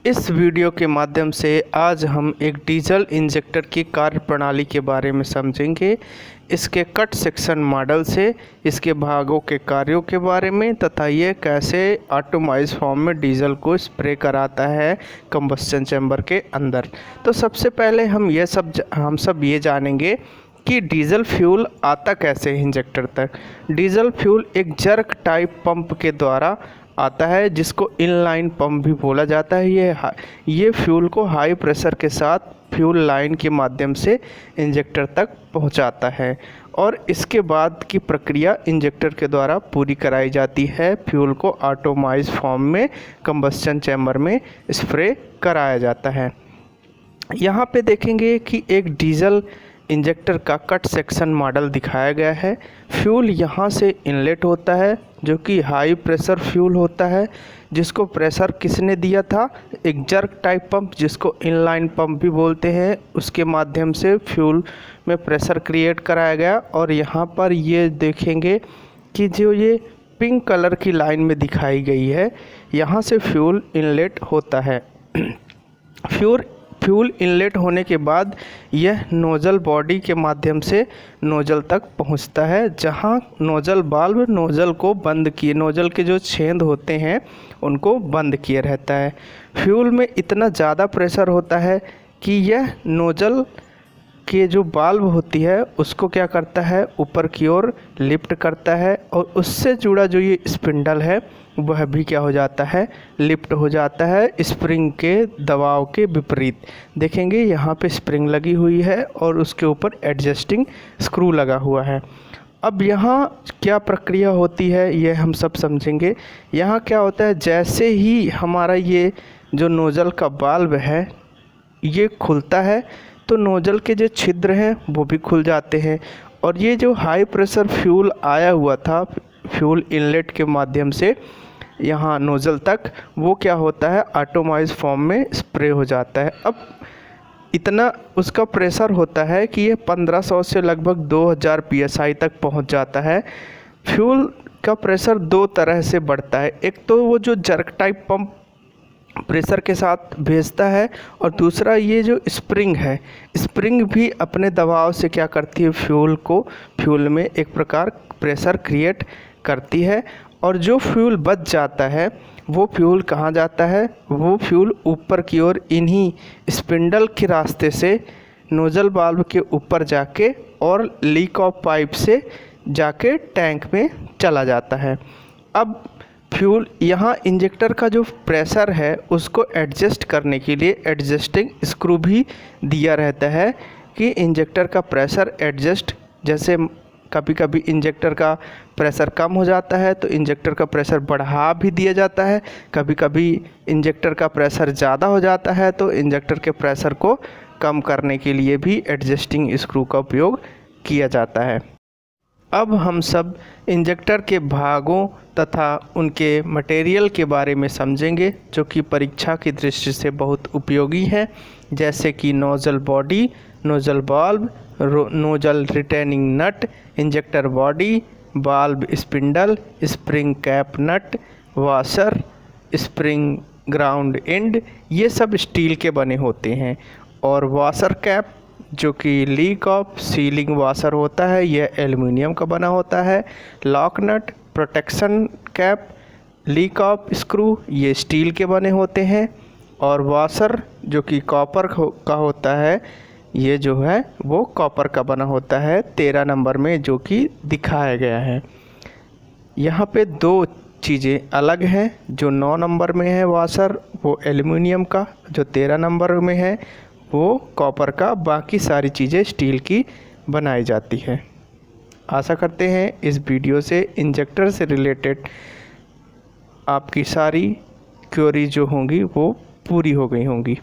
इस वीडियो के माध्यम से आज हम एक डीजल इंजेक्टर की कार्यप्रणाली के बारे में समझेंगे। इसके कट सेक्शन मॉडल से इसके भागों के कार्यों के बारे में तथा ये कैसे ऑटोमाइज फॉर्म में डीजल को स्प्रे कराता है कंबस्शन चैम्बर के अंदर। तो सबसे पहले हम सब ये जानेंगे कि डीजल फ्यूल आता कैसे है इंजेक्टर तक। डीजल फ्यूल एक जर्क टाइप पंप के द्वारा आता है जिसको इनलाइन पंप भी बोला जाता है। ये फ्यूल को हाई प्रेशर के साथ फ्यूल लाइन के माध्यम से इंजेक्टर तक पहुंचाता है और इसके बाद की प्रक्रिया इंजेक्टर के द्वारा पूरी कराई जाती है। फ्यूल को ऑटोमाइज फॉर्म में कंबस्शन चैम्बर में स्प्रे कराया जाता है। यहाँ पे देखेंगे कि एक डीजल इंजेक्टर का कट सेक्शन मॉडल दिखाया गया है। फ्यूल यहाँ से इनलेट होता है जो कि हाई प्रेशर फ्यूल होता है, जिसको प्रेशर किसने दिया था, एक जर्क टाइप पंप जिसको इनलाइन पंप भी बोलते हैं, उसके माध्यम से फ्यूल में प्रेशर क्रिएट कराया गया। और यहाँ पर ये देखेंगे कि जो ये पिंक कलर की लाइन में दिखाई गई है, यहाँ से फ्यूल इनलेट होता है। फ्यूल इनलेट होने के बाद यह नोज़ल बॉडी के माध्यम से नोज़ल तक पहुंचता है, जहां नोज़ल वाल्व नोज़ल को बंद किए, नोज़ल के जो छेद होते हैं उनको बंद किए रहता है। फ्यूल में इतना ज़्यादा प्रेशर होता है कि यह नोज़ल के जो वाल्व होती है उसको क्या करता है, ऊपर की ओर लिफ्ट करता है और उससे जुड़ा जो ये स्पिंडल है वह भी क्या हो जाता है, लिफ्ट हो जाता है स्प्रिंग के दबाव के विपरीत। देखेंगे यहाँ पे स्प्रिंग लगी हुई है और उसके ऊपर एडजस्टिंग स्क्रू लगा हुआ है। अब यहाँ क्या प्रक्रिया होती है ये हम सब समझेंगे। यहाँ क्या होता है, जैसे ही हमारा ये जो नोज़ल का वाल्व है ये खुलता है तो नोज़ल के जो छिद्र हैं वो भी खुल जाते हैं और ये जो हाई प्रेशर फ्यूल आया हुआ था फ्यूल इनलेट के माध्यम से यहाँ नोज़ल तक, वो क्या होता है, ऑटोमाइज फॉर्म में स्प्रे हो जाता है। अब इतना उसका प्रेशर होता है कि ये 1500 से लगभग 2000 psi तक पहुँच जाता है। फ्यूल का प्रेशर दो तरह से बढ़ता है, एक तो वो जो जर्क टाइप पंप प्रेशर के साथ भेजता है और दूसरा ये जो स्प्रिंग है, स्प्रिंग भी अपने दबाव से क्या करती है, फ्यूल में एक प्रकार प्रेशर क्रिएट करती है। और जो फ्यूल बच जाता है वो फ्यूल कहाँ जाता है, वो फ्यूल ऊपर की ओर इन्हीं स्पिंडल के रास्ते से नोज़ल वाल्व के ऊपर जाके और लीक ऑफ पाइप से जाके टैंक में चला जाता है। अब फ्यूल यहाँ इंजेक्टर का जो प्रेशर है उसको एडजस्ट करने के लिए एडजस्टिंग स्क्रू भी दिया रहता है कि इंजेक्टर का प्रेशर एडजस्ट, जैसे कभी कभी इंजेक्टर का प्रेशर कम हो जाता है तो इंजेक्टर का प्रेशर बढ़ा भी दिया जाता है, कभी कभी इंजेक्टर का प्रेशर ज़्यादा हो जाता है तो इंजेक्टर के प्रेशर को कम करने के लिए भी एडजस्टिंग स्क्रू का उपयोग किया जाता है। अब हम सब इंजेक्टर के भागों तथा उनके मटेरियल के बारे में समझेंगे जो कि परीक्षा की दृष्टि से बहुत उपयोगी है, जैसे कि nozzle body, nozzle valve, nozzle retaining nut, injector body, valve spindle, spring cap nut, washer, spring ground end, ये सब स्टील के बने होते हैं। और वाशर कैप जो कि लीक ऑफ सीलिंग वाशर होता है यह एल्युमिनियम का बना होता है। Lock nut, protection cap, leak off screw ये स्टील के बने होते हैं। और वाशर जो कि कॉपर का होता है, ये जो है वो कॉपर का बना होता है 13 नंबर में जो कि दिखाया गया है। यहाँ पे दो चीज़ें अलग हैं, जो 9 नंबर में है वाशर वो एल्युमिनियम का, जो 13 नंबर में है वो कॉपर का, बाकी सारी चीज़ें स्टील की बनाई जाती है। आशा करते हैं इस वीडियो से इंजेक्टर से रिलेटेड आपकी सारी क्वेरी जो होंगी वो पूरी हो गई होंगी।